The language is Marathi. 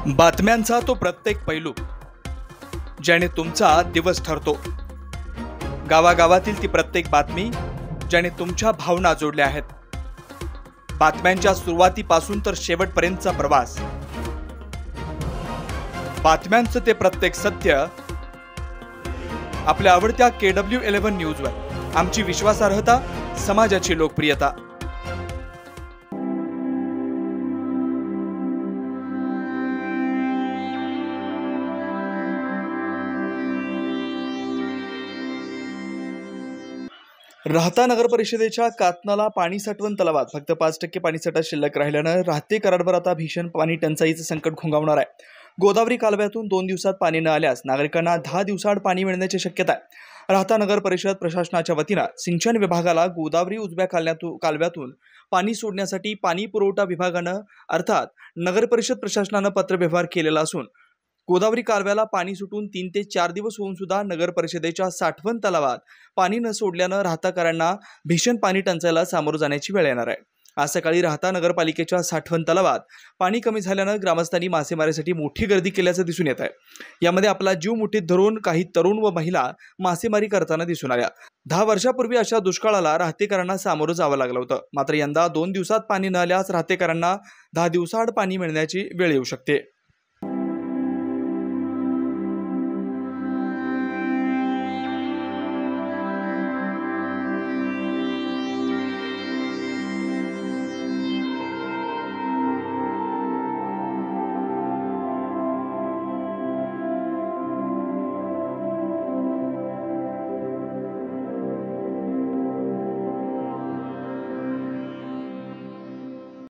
बातम्यांचा तो प्रत्येक पैलू ज्याने तुमचा दिवस ठरतो। गावागावातील ती प्रत्येक बातमी ज्याने तुमच्या भावना जोडल्या आहेत। बातम्यांच्या सुरुवातीपासून तर शेवटपर्यंतचा प्रवास। बातम्यांचं ते प्रत्येक सत्य आपल्या आवडत्या KW11 न्यूजवर। आमची विश्वासार्हता, समाजाची लोकप्रियता। राहता नगर परिषदेच्या कातनाला पाणी साठवण तलावात फक्त 5% पाणीसाठा शिल्लक राहिल्यानं राहते कराडवर आता भीषण पाणी टंचाईचं संकट घोंघावणार आहे। गोदावरी कालव्यातून 2 दिवसात पाणी न आल्यास नागरिकांना 10 दिवसाआड पाणी मिळण्याची शक्यता आहे। राहता नगर परिषद प्रशासनाच्या वतीनं सिंचन विभागाला गोदावरी उजव्या कालव्यातून पाणी सोडण्यासाठी पाणी पुरवठा विभागानं अर्थात नगर परिषद प्रशासनानं पत्रव्यवहार केलेला असून गोदावरी कालव्याला पाणी सुटून 3 ते 4 दिवस होऊन सुद्धा नगर परिषदेच्या साठवण तलावात पाणी न सोडल्यानं राहताकरांना भीषण पाणी टंचाईला सामोरं जाण्याची वेळ येणार आहे। आज सकाळी राहता नगरपालिकेच्या साठवण तलावात पाणी कमी झाल्यानं ग्रामस्थांनी मासेमारीसाठी मोठी गर्दी केल्याचं दिसून येत आहे। यामध्ये आपला जीव मुठीत धरून काही तरुण व महिला मासेमारी करताना दिसून आल्या। 10 वर्षापूर्वी अशा दुष्काळाला राहतेकरांना सामोरं जावं लागलं होतं, मात्र यंदा 2 दिवसात पाणी न आल्यास राहतेकरांना 10 दिवसाआड पाणी मिळण्याची वेळ येऊ शकते।